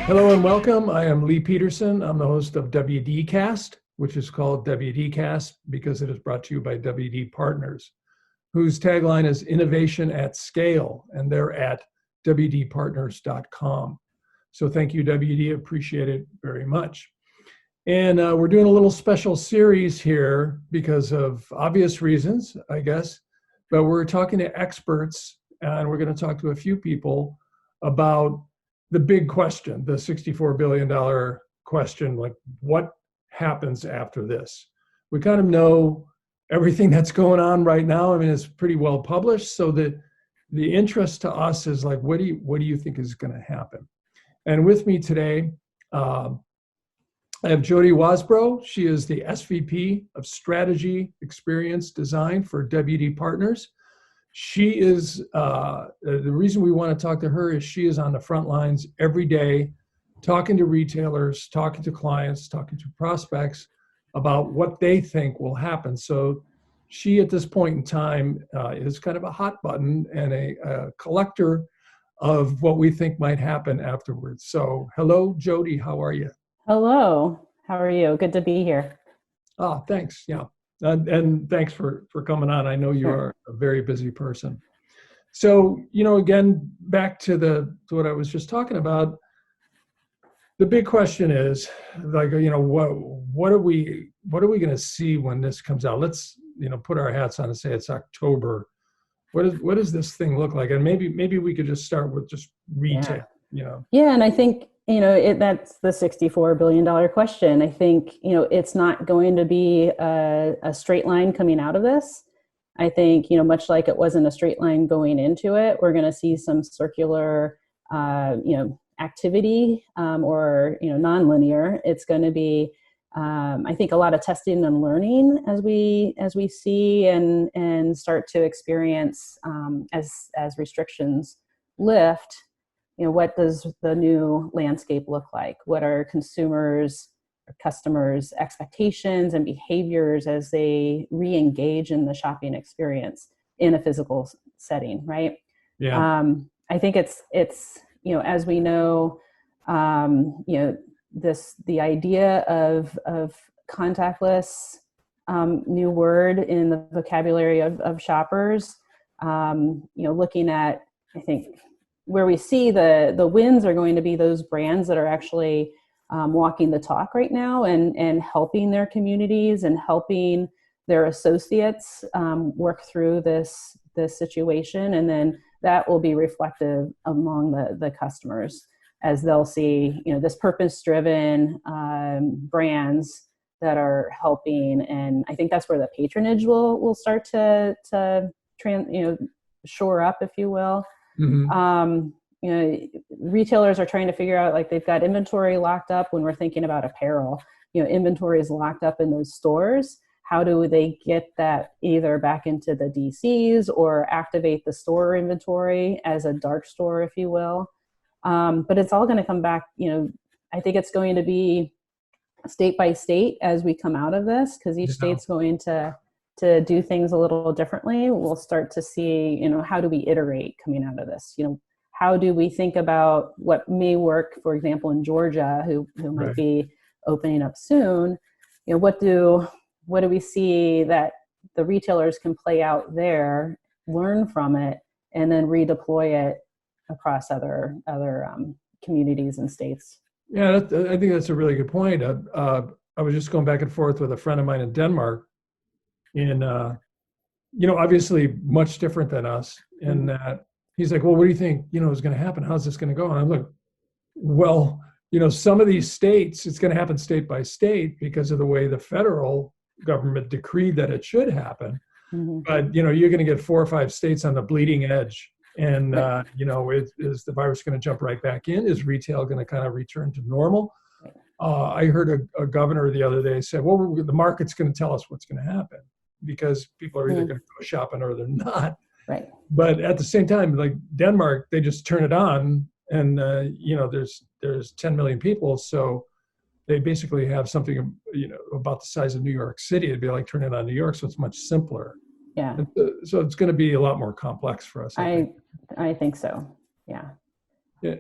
Hello and welcome. I am Lee Peterson. I'm the host of WDcast, which is called WDcast because it is brought to you by WD Partners, whose tagline is innovation at scale, and they're at WDpartners.com. So thank you, WD. Appreciate it very much. And we're doing a little special series here because of obvious reasons, I guess, but we're talking to experts and we're going to talk to a few people about the big question, the $64 billion question, like what happens after this? We kind of know everything that's going on right now. I mean, it's pretty well published. So the interest to us is like, what do you think is going to happen? And with me today, I have Jody Wasbro. She is the SVP of Strategy Experience Design for WD Partners. She is, the reason we want to talk to her is she is on the front lines every day, talking to retailers, talking to clients, talking to prospects about what they think will happen. So she, at this point in time, is kind of a hot button and a collector of what we think might happen afterwards. So hello, Jody, how are you? Hello, how are you? Good to be here. Oh, thanks. Yeah. And thanks for coming on. I know you are a very busy person. So, again, back to what I was just talking about, the big question is like, what are we going to see when this comes out? Let's, put our hats on and say it's October. What does this thing look like? And maybe we could just start with just retail, Yeah, and I think, that's the $64 billion question. I think, it's not going to be a straight line coming out of this. I think, much like it wasn't a straight line going into it, we're going to see some circular, activity or, nonlinear. It's going to be, I think, a lot of testing and learning as we see and start to experience as restrictions lift. What does the new landscape look like? What are consumers, or customers' expectations and behaviors as they re-engage in the shopping experience in a physical setting, right? Yeah. I think it's as we know, the idea of contactless, new word in the vocabulary of shoppers, looking at, I think, where we see the wins are going to be those brands that are actually walking the talk right now and helping their communities and helping their associates work through this situation. And then that will be reflective among the customers as they'll see, this purpose-driven brands that are helping. And I think that's where the patronage will start to shore up, if you will. Mm-hmm. Retailers are trying to figure out, like, they've got inventory locked up when we're thinking about apparel. Inventory is locked up in those stores. How do they get that either back into the DCs or activate the store inventory as a dark store, if you will? But it's all going to come back. I think it's going to be state by state as we come out of this, because each state's going to do things a little differently. We'll start to see, how do we iterate coming out of this? How do we think about what may work, for example, in Georgia, who might be opening up soon? What do we see that the retailers can play out there, learn from it, and then redeploy it across other communities and states? Yeah, I think that's a really good point. I was just going back and forth with a friend of mine in Denmark, and obviously much different than us in that he's like, well, what do you think, is going to happen? How's this going to go? And I'm like, well, some of these states, it's going to happen state by state because of the way the federal government decreed that it should happen. Mm-hmm. But, you're going to get 4 or 5 states on the bleeding edge. And, is the virus going to jump right back in? Is retail going to kind of return to normal? I heard a governor the other day say, well, the market's going to tell us what's going to happen because people are either going to go shopping or they're not. Right. But at the same time, like Denmark, they just turn it on and, there's 10 million people. So they basically have something, about the size of New York City. It'd be like turning on New York. So it's much simpler. Yeah. So it's going to be a lot more complex for us. I think so. Yeah. Yeah.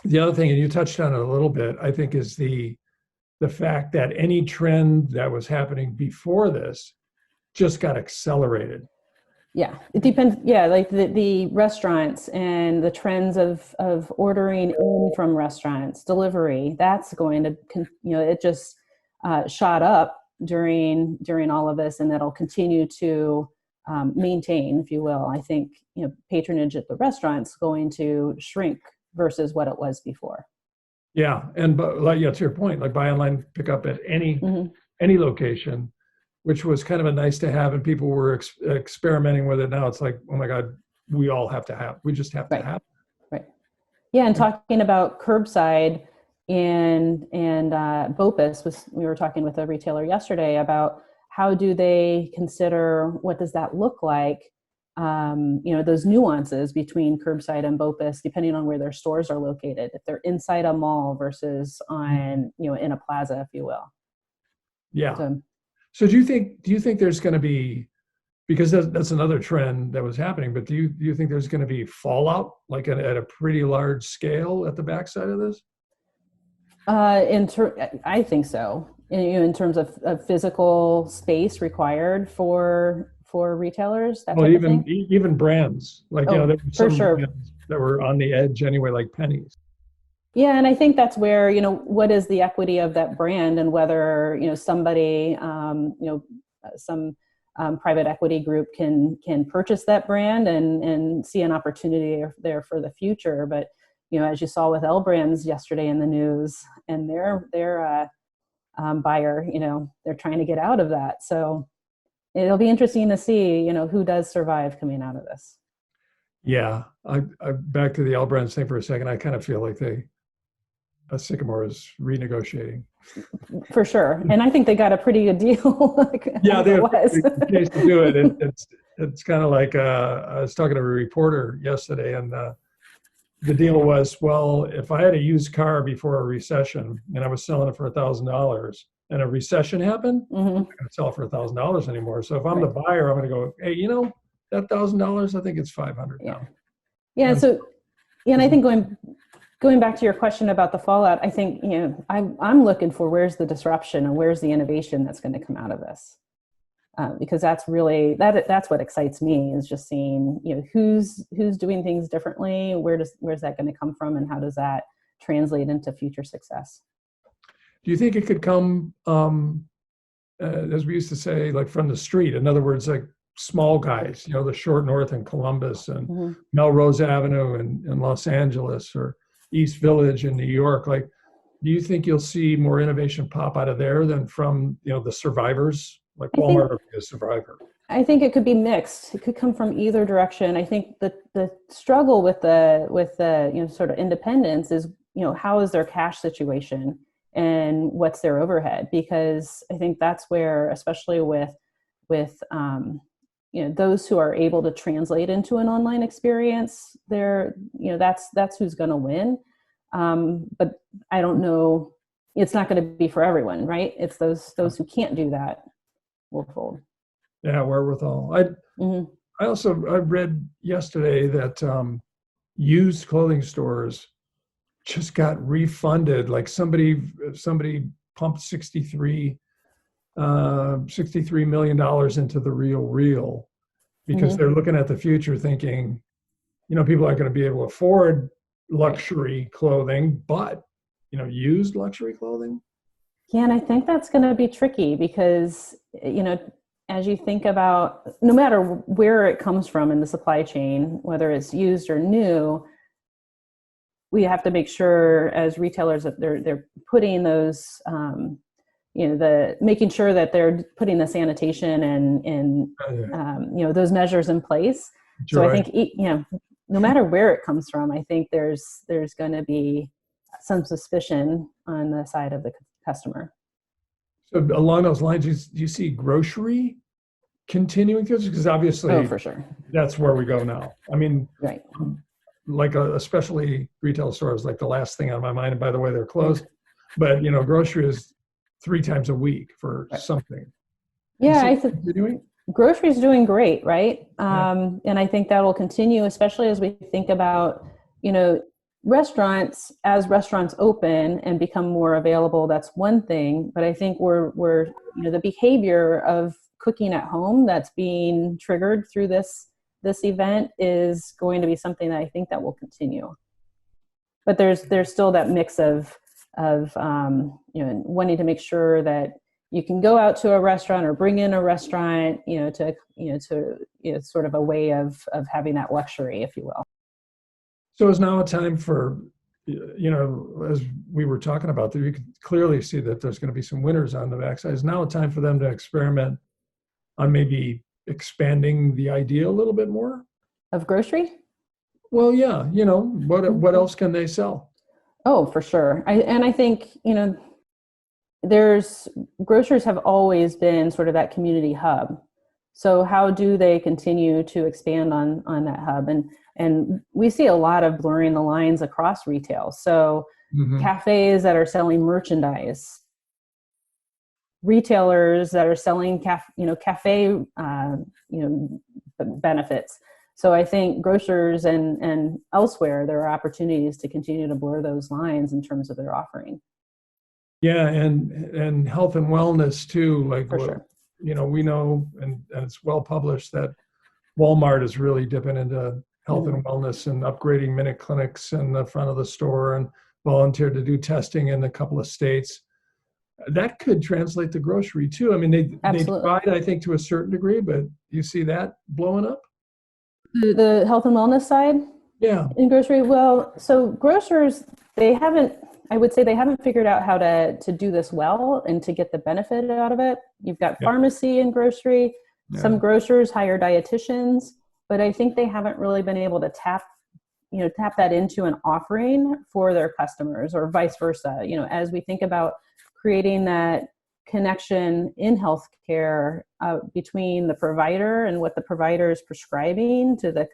The other thing, and you touched on it a little bit, I think, is the fact that any trend that was happening before this just got accelerated. Yeah, it depends. Yeah, like the restaurants and the trends of ordering in from restaurants, delivery, that's going to, it just shot up during all of this, and that'll continue to maintain, if you will. I think, patronage at the restaurants going to shrink versus what it was before. Yeah, and but like, to your point, like buy online, pick up at any location, which was kind of a nice to have, and people were experimenting with it. Now it's like, oh my God, we just have to have. Right. Yeah, and talking about curbside and BOPIS, we were talking with a retailer yesterday about how do they consider, what does that look like? Those nuances between curbside and BOPIS, depending on where their stores are located, if they're inside a mall versus on, in a plaza, if you will. Yeah. So do you think there's going to be, because that's another trend that was happening, but do you think there's going to be fallout, like at a pretty large scale at the backside of this? I think so. In terms of physical space required for retailers, that type of thing. Even brands, like, there were for some sure brands that were on the edge anyway, like Pennies. Yeah, and I think that's where, what is the equity of that brand, and whether, somebody, some private equity group can purchase that brand and see an opportunity there for the future. But, as you saw with L Brands yesterday in the news, and their buyer, they're trying to get out of that. So it'll be interesting to see, who does survive coming out of this. Yeah, I back to the L Brands thing for a second. I kind of feel like Sycamore is renegotiating. For sure. And I think they got a pretty good deal. Yeah, they have a case to do it. It's kind of like, I was talking to a reporter yesterday, and the deal was, well, if I had a used car before a recession and I was selling it for $1,000 and a recession happened, I'm not going to sell it for $1,000 anymore. So if I'm the buyer, I'm going to go, hey, that $1,000, I think it's $500 now. Yeah. And so, and I think going back to your question about the fallout, I think, I'm looking for where's the disruption and where's the innovation that's going to come out of this. Because that's really, that's what excites me, is just seeing, who's doing things differently, where's that going to come from, and how does that translate into future success? Do you think it could come, as we used to say, like from the street? In other words, like small guys, the Short North in Columbus and Melrose Avenue in Los Angeles, or East Village in New York. Like, do you think you'll see more innovation pop out of there than from, the survivors, like Walmart or the survivor? I think it could be mixed. It could come from either direction. I think the struggle with the sort of independence is, how is their cash situation and what's their overhead? Because I think that's where, especially with those who are able to translate into an online experience, that's who's going to win. But I don't know. It's not going to be for everyone, right? It's those who can't do that will fold. Yeah, wherewithal. I read yesterday that used clothing stores just got refunded. Like somebody pumped $63 million into the Real because they're looking at the future, thinking, people aren't going to be able to afford luxury clothing, but used luxury clothing. Yeah, and I think that's going to be tricky because, as you think about, no matter where it comes from in the supply chain, whether it's used or new, we have to make sure as retailers that they're putting those, making sure that they're putting the sanitation and those measures in place. So I think, no matter where it comes from, I think there's going to be some suspicion on the side of the customer. So along those lines, do you see grocery continuing to, because obviously, for sure, that's where we go now. I mean, right. Like especially retail stores, like the last thing on my mind, and by the way, they're closed, but grocery is 3 times a week for something. Yeah, I think grocery is doing great, right? And I think that will continue, especially as we think about, restaurants, as restaurants open and become more available, that's one thing. But I think we're the behavior of cooking at home that's being triggered through this event is going to be something that I think that will continue. But there's still that mix of wanting to make sure that you can go out to a restaurant or bring in a restaurant, to sort of a way of having that luxury, if you will. So is now a time for, as we were talking about, that you could clearly see that there's going to be some winners on the backside. Is now a time for them to experiment on maybe expanding the idea a little bit more? Of grocery? Well, yeah. What else can they sell? Oh, for sure. I think, grocers have always been sort of that community hub. So how do they continue to expand on that hub? And we see a lot of blurring the lines across retail. So cafes that are selling merchandise, retailers that are selling cafe benefits. So I think grocers and elsewhere, there are opportunities to continue to blur those lines in terms of their offering. Yeah, and health and wellness too. Like, For sure. We know, and it's well published that Walmart is really dipping into health and wellness and upgrading minute clinics in the front of the store and volunteered to do testing in a couple of states. That could translate to grocery too. I mean, they tried, I think, to a certain degree, but you see that blowing up? The health and wellness side? Yeah. In grocery? Well, so grocers, I would say they haven't figured out how to do this well and to get the benefit out of it. You've got pharmacy and grocery. Yeah. Some grocers hire dietitians, but I think they haven't really been able to tap that into an offering for their customers, or vice versa. As we think about creating that connection in healthcare between the provider and what the provider is prescribing to the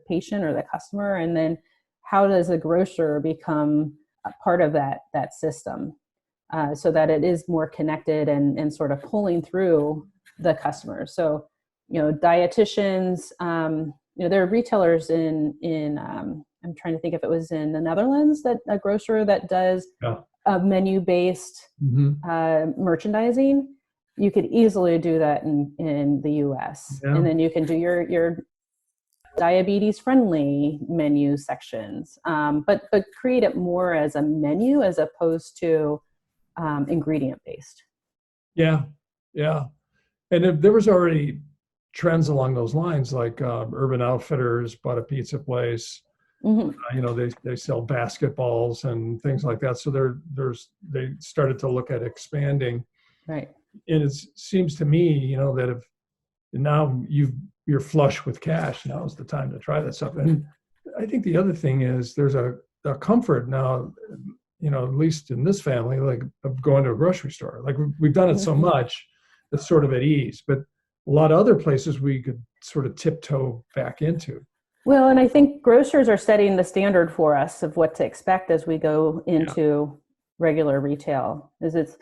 patient or the customer, and then how does a grocer become a part of that system so that it is more connected and sort of pulling through the customers. So, dietitians, there are retailers in I'm trying to think if it was in the Netherlands, that a grocer that does menu-based merchandising. You could easily do that in the US. Yeah. And then you can do your diabetes-friendly menu sections, but create it more as a menu as opposed to ingredient-based. Yeah. And there was already trends along those lines, like Urban Outfitters bought a pizza place. They sell basketballs and things like that. So they started to look at expanding. Right. And it seems to me, that if now you're flush with cash, now is the time to try that stuff. And I think the other thing is there's a comfort now, at least in this family, like of going to a grocery store. Like we've done it so much, it's sort of at ease. But a lot of other places we could sort of tiptoe back into. Well, and I think grocers are setting the standard for us of what to expect as we go into regular retail. It's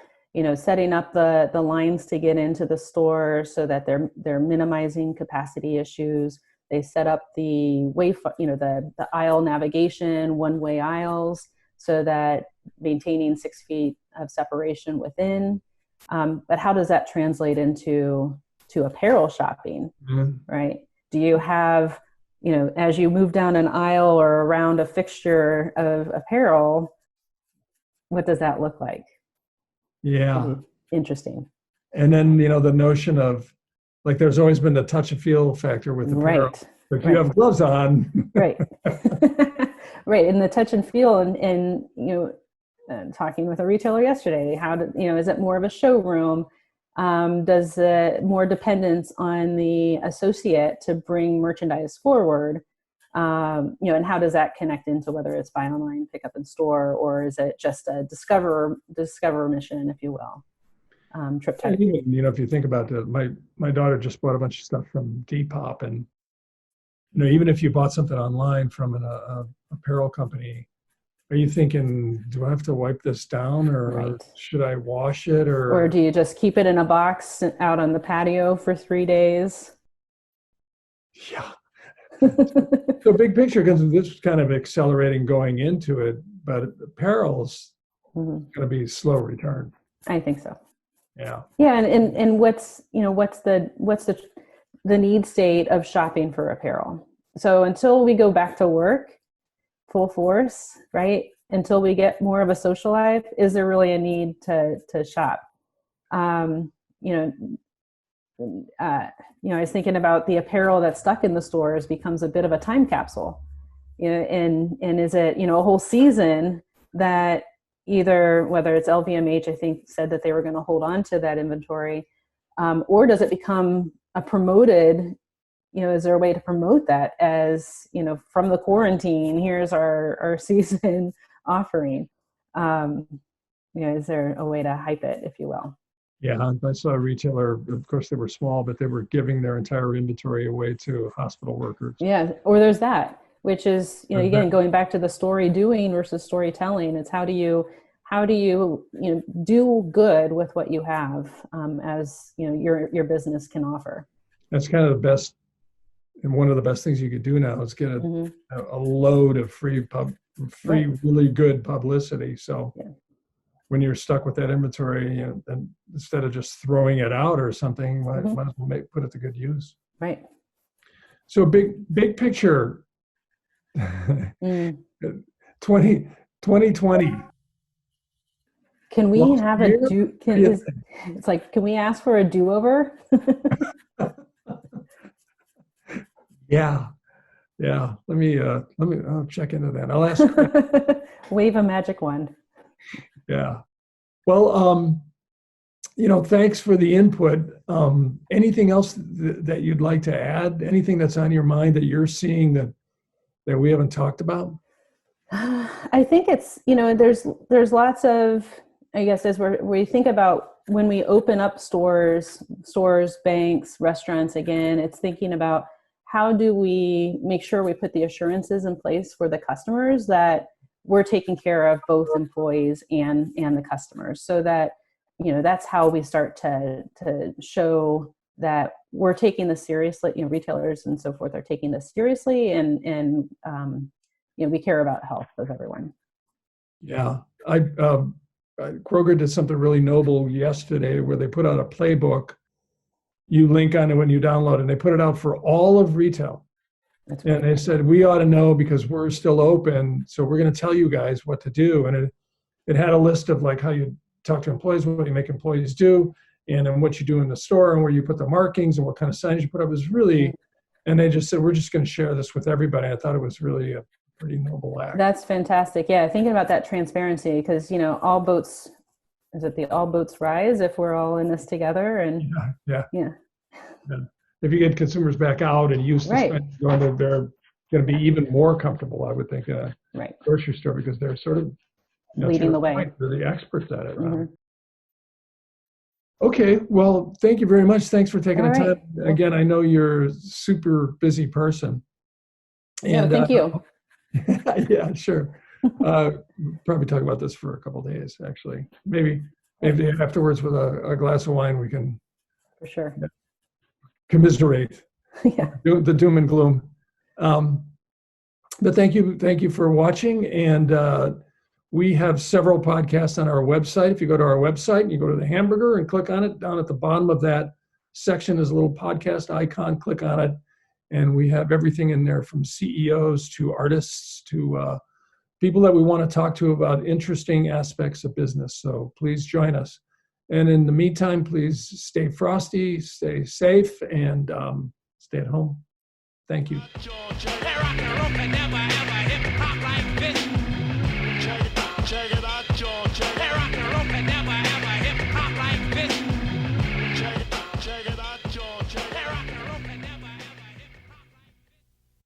setting up the lines to get into the store so that they're minimizing capacity issues. They set up the the aisle navigation, one-way aisles, so that maintaining 6 feet of separation within. But how does that translate into apparel shopping, right? Do you have, as you move down an aisle or around a fixture of apparel, what does that look like? Yeah. Interesting. And then, the notion of, like, there's always been the touch and feel factor with apparel. Right. But you have gloves on. Right. Right. And the touch and feel and talking with a retailer yesterday, is it more of a showroom? Does more dependence on the associate to bring merchandise forward? And how does that connect into whether it's buy online, pick up in store, or is it just a discover mission, if you will? Trip type. Even, if you think about it, my daughter just bought a bunch of stuff from Depop, and even if you bought something online from an apparel company, are you thinking, do I have to wipe this down, or should I wash it, or do you just keep it in a box out on the patio for 3 days? Yeah. So big picture, because this is kind of accelerating going into it, but apparel's going to be slow return. I think so. Yeah. Yeah, and what's the need state of shopping for apparel? So until we go back to work full force, right? Until we get more of a social life, is there really a need to shop? I was thinking about the apparel that's stuck in the stores becomes a bit of a time capsule, and is it, a whole season that either, whether it's LVMH, I think said that they were going to hold on to that inventory, or does it become a promoted, is there a way to promote that as, from the quarantine, here's our season offering? Is there a way to hype it, if you will? Yeah, I saw a retailer, of course they were small, but they were giving their entire inventory away to hospital workers. Yeah, or there's that, which is, again, going back to the story doing versus storytelling. It's how do you do good with what you have, as your business can offer. That's kind of the best, and one of the best things you could do now is get a load of free really good publicity. So when you're stuck with that inventory, and instead of just throwing it out or something, might as well put it to good use. Right. So big picture, 2020. Can we have it's like, can we ask for a do-over? Yeah. Let me I'll check into that. I'll ask. Wave a magic wand. Yeah. Well, thanks for the input. Anything else that you'd like to add? Anything that's on your mind that you're seeing that we haven't talked about? I think it's, there's lots of, I guess, as we think about when we open up stores, banks, restaurants, again, it's thinking about how do we make sure we put the assurances in place for the customers that we're taking care of both employees and the customers, so that, that's how we start to show that we're taking this seriously, retailers and so forth are taking this seriously, and we care about health of everyone. Yeah. Kroger did something really noble yesterday where they put out a playbook. You link on it when you download it, and they put it out for all of retail. And they said, we ought to know because we're still open. So we're going to tell you guys what to do. And it had a list of like how you talk to employees, what you make employees do, and then what you do in the store, and where you put the markings and what kind of signage you put up. It was really, and they just said, we're just going to share this with everybody. I thought it was really a pretty noble act. That's fantastic. Yeah. Thinking about that transparency, because, all boats rise if we're all in this together. And yeah. If you get consumers back out and used to they're going to be even more comfortable, I would think, grocery store, because they're sort of leading the way. They're the experts at it. Okay, well, thank you very much. Thanks for taking the time. Again, I know you're a super busy person. And thank you. Yeah, sure. Probably talk about this for a couple of days, actually. Maybe afterwards with a glass of wine we can for sure commiserate the doom and gloom. But thank you for watching, and we have several podcasts on our website. If you go to our website, you go to the hamburger and click on it, down at the bottom of that section is a little podcast icon. Click on it, and we have everything in there, from CEOs to artists to people that we want to talk to about interesting aspects of business. So please join us. And in the meantime, please stay frosty, stay safe, and stay at home. Thank you.